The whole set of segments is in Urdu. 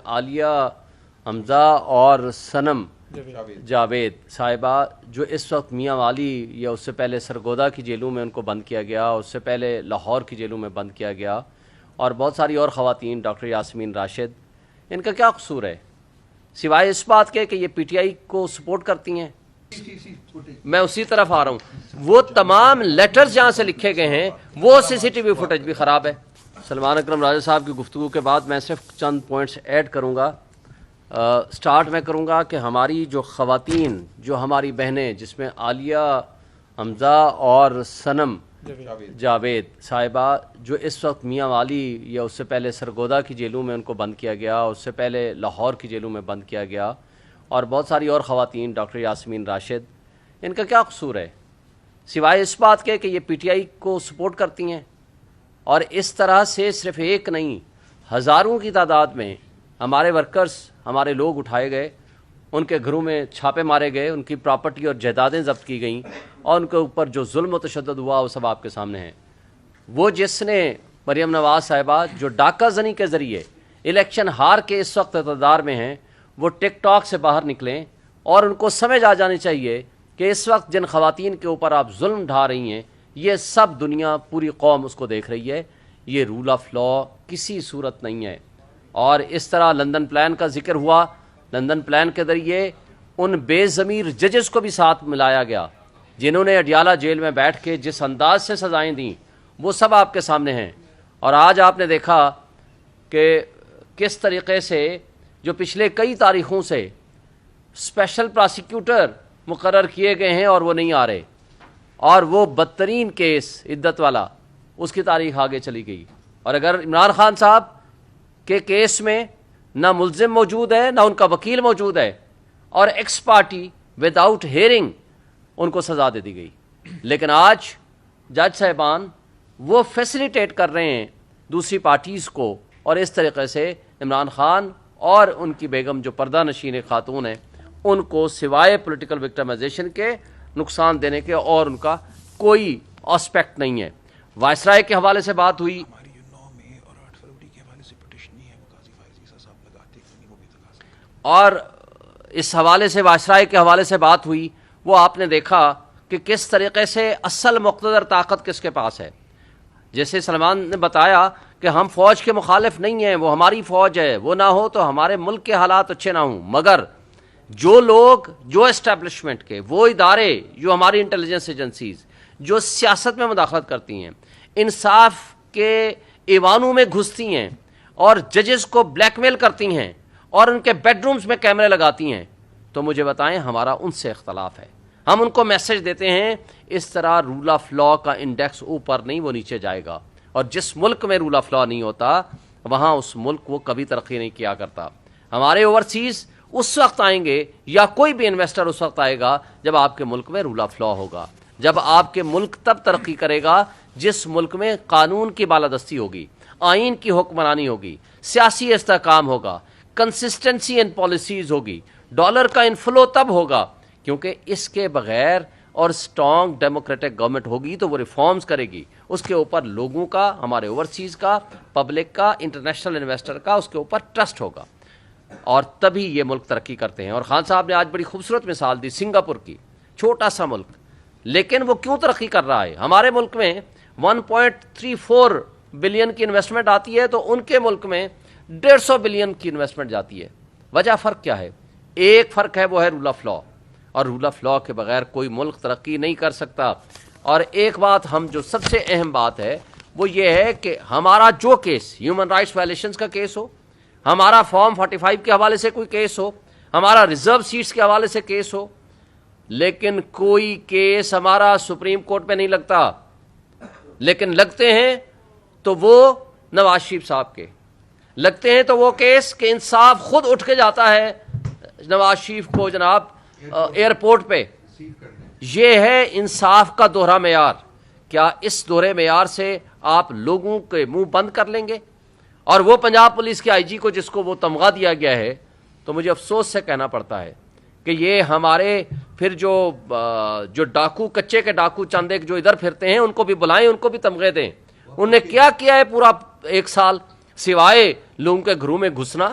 عالیہ حمزہ اور صنم جاوید صاحبہ جو اس وقت میاں والی یا اس سے پہلے سرگودا کی جیلوں میں ان کو بند کیا گیا، اس سے پہلے لاہور کی جیلوں میں بند کیا گیا، اور بہت ساری اور خواتین، ڈاکٹر یاسمین راشد، ان کا کیا قصور ہے سوائے اس بات کے کہ یہ پی ٹی آئی کو سپورٹ کرتی ہیں؟ میں اسی طرف آ رہا ہوں، وہ تمام لیٹرز جہاں سے لکھے گئے ہیں وہ سی سی ٹی وی فوٹیج بھی خراب ہے۔ سلمان اکرم راجہ صاحب کی گفتگو کے بعد میں صرف چند پوائنٹس ایڈ کروں گا۔ سٹارٹ میں کروں گا کہ ہماری جو خواتین، جو ہماری بہنیں، جس میں عالیہ حمزہ اور صنم جاوید صاحبہ جو اس وقت میاں والی یا اس سے پہلے سرگودا کی جیلوں میں ان کو بند کیا گیا، اس سے پہلے لاہور کی جیلوں میں بند کیا گیا، اور بہت ساری اور خواتین، ڈاکٹر یاسمین راشد، ان کا کیا قصور ہے سوائے اس بات کے کہ یہ پی ٹی آئی کو سپورٹ کرتی ہیں؟ اور اس طرح سے صرف ایک نہیں، ہزاروں کی تعداد میں ہمارے ورکرز، ہمارے لوگ اٹھائے گئے، ان کے گھروں میں چھاپے مارے گئے، ان کی پراپرٹی اور جائیدادیں ضبط کی گئیں، اور ان کے اوپر جو ظلم و تشدد ہوا وہ سب آپ کے سامنے ہے۔ وہ جس نے مریم نواز صاحبہ جو ڈاکہ زنی کے ذریعے الیکشن ہار کے اس وقت اقتدار میں ہیں، وہ ٹک ٹاک سے باہر نکلیں، اور ان کو سمجھ آ جانی چاہیے کہ اس وقت جن خواتین کے اوپر آپ ظلم ڈھا رہی ہیں، یہ سب دنیا، پوری قوم اس کو دیکھ رہی ہے۔ یہ رول آف لا کسی صورت نہیں ہے۔ اور اس طرح لندن پلان کا ذکر ہوا، لندن پلان کے ذریعے ان بے ضمیر ججز کو بھی ساتھ ملایا گیا جنہوں نے اڈیالہ جیل میں بیٹھ کے جس انداز سے سزائیں دیں، وہ سب آپ کے سامنے ہیں۔ اور آج آپ نے دیکھا کہ کس طریقے سے جو پچھلے کئی تاریخوں سے اسپیشل پراسیکیوٹر مقرر کیے گئے ہیں اور وہ نہیں آ رہے، اور وہ بدترین کیس عدت والا، اس کی تاریخ آگے چلی گئی۔ اور اگر عمران خان صاحب کے کیس میں نہ ملزم موجود ہے، نہ ان کا وکیل موجود ہے، اور ex parte without hearing ان کو سزا دے دی گئی، لیکن آج جج صاحبان وہ فیسیلیٹیٹ کر رہے ہیں دوسری پارٹیز کو، اور اس طریقے سے عمران خان اور ان کی بیگم جو پردہ نشین خاتون ہیں، ان کو سوائے پولیٹیکل وکٹمائزیشن کے نقصان دینے کے اور ان کا کوئی آسپیکٹ نہیں ہے۔ وائسرائے کے حوالے سے بات ہوئی، اور اس حوالے سے وائسرائے کے حوالے سے بات ہوئی، وہ آپ نے دیکھا کہ کس طریقے سے اصل مقتدر طاقت کس کے پاس ہے۔ جیسے سلمان نے بتایا کہ ہم فوج کے مخالف نہیں ہیں، وہ ہماری فوج ہے، وہ نہ ہو تو ہمارے ملک کے حالات اچھے نہ ہوں، مگر جو لوگ، جو اسٹیبلشمنٹ کے، وہ ادارے، جو ہماری انٹیلیجنس ایجنسیز جو سیاست میں مداخلت کرتی ہیں، انصاف کے ایوانوں میں گھستی ہیں اور ججز کو بلیک میل کرتی ہیں اور ان کے بیڈ رومز میں کیمرے لگاتی ہیں، تو مجھے بتائیں ہمارا ان سے اختلاف ہے۔ ہم ان کو میسج دیتے ہیں اس طرح رول آف لا کا انڈیکس اوپر نہیں، وہ نیچے جائے گا، اور جس ملک میں رول آف لا نہیں ہوتا وہاں اس ملک وہ کبھی ترقی نہیں کیا کرتا۔ ہمارے اوورسیز اس وقت آئیں گے، یا کوئی بھی انویسٹر اس وقت آئے گا جب آپ کے ملک میں رول آف لا ہوگا، جب آپ کے ملک تب ترقی کرے گا جس ملک میں قانون کی بالادستی ہوگی، آئین کی حکمرانی ہوگی، سیاسی استحکام ہوگا، کنسسٹنسی ان پالیسیز ہوگی، ڈالر کا انفلو تب ہوگا، کیونکہ اس کے بغیر اور اسٹرانگ ڈیموکریٹک گورنمنٹ ہوگی تو وہ ریفارمز کرے گی، اس کے اوپر لوگوں کا، ہمارے اوورسیز کا، پبلک کا، انٹرنیشنل انویسٹر کا اس کے اوپر ٹرسٹ ہوگا، اور تبھی یہ ملک ترقی کرتے ہیں۔ اور خان صاحب نے آج بڑی خوبصورت مثال دی سنگاپور کی، چھوٹا سا ملک، لیکن وہ کیوں ترقی کر رہا ہے؟ ہمارے ملک میں 1.34 بلین کی انویسٹمنٹ آتی ہے تو ان کے ملک میں 150 بلین کی انویسٹمنٹ جاتی ہے۔ وجہ فرق کیا ہے؟ ایک فرق ہے، وہ ہے رول آف لا، اور رول آف لا کے بغیر کوئی ملک ترقی نہیں کر سکتا۔ اور ایک بات ہم جو سب سے اہم بات ہے وہ یہ ہے کہ ہمارا جو کیس ہیومن رائٹس وائلیشنز کا کیس ہو، ہمارا فارم 45 کے حوالے سے کوئی کیس ہو، ہمارا ریزرو سیٹس کے حوالے سے کیس ہو، لیکن کوئی کیس ہمارا سپریم کورٹ میں نہیں لگتا، لیکن لگتے ہیں تو وہ نواز شریف صاحب کے لگتے ہیں، تو وہ کیس کہ انصاف خود اٹھ کے جاتا ہے نواز شریف کو جناب ایئرپورٹ پہ۔ یہ ہے انصاف کا دوہرا معیار۔ کیا اس دوہرے معیار سے آپ لوگوں کے منہ بند کر لیں گے؟ اور وہ پنجاب پولیس کے آئی جی کو جس کو وہ تمغہ دیا گیا ہے، تو مجھے افسوس سے کہنا پڑتا ہے کہ یہ ہمارے پھر جو ڈاکو، کچے کے ڈاکو چند ایک جو ادھر پھرتے ہیں، ان کو بھی بلائیں، ان کو بھی تمغے دیں۔ انہوں نے کیا کیا ہے پورا ایک سال، سوائے لوگوں کے گھروں میں گھسنا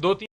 2-3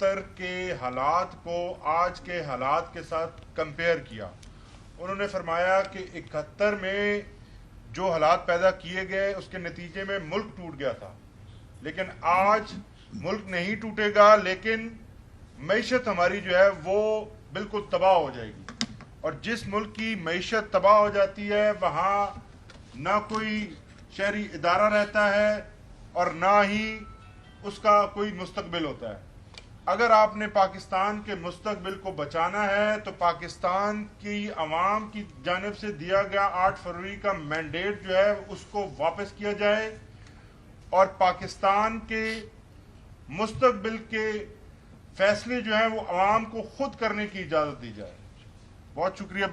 71 کے حالات کو آج کے حالات کے ساتھ کمپیئر کیا. انہوں نے فرمایا کہ 71 میں جو حالات پیدا کیے گئے اس کے نتیجے میں ملک ٹوٹ گیا تھا، لیکن آج ملک نہیں ٹوٹے گا، لیکن معیشت ہماری جو ہے وہ بالکل تباہ ہو جائے گی. اور جس ملک کی معیشت تباہ ہو جاتی ہے وہاں نہ کوئی شہری ادارہ رہتا ہے اور نہ ہی اس کا کوئی مستقبل ہوتا ہے. اگر آپ نے پاکستان کے مستقبل کو بچانا ہے تو پاکستان کی عوام کی جانب سے دیا گیا 8 فروری کا مینڈیٹ جو ہے اس کو واپس کیا جائے اور پاکستان کے مستقبل کے فیصلے جو ہیں وہ عوام کو خود کرنے کی اجازت دی جائے. بہت شکریہ.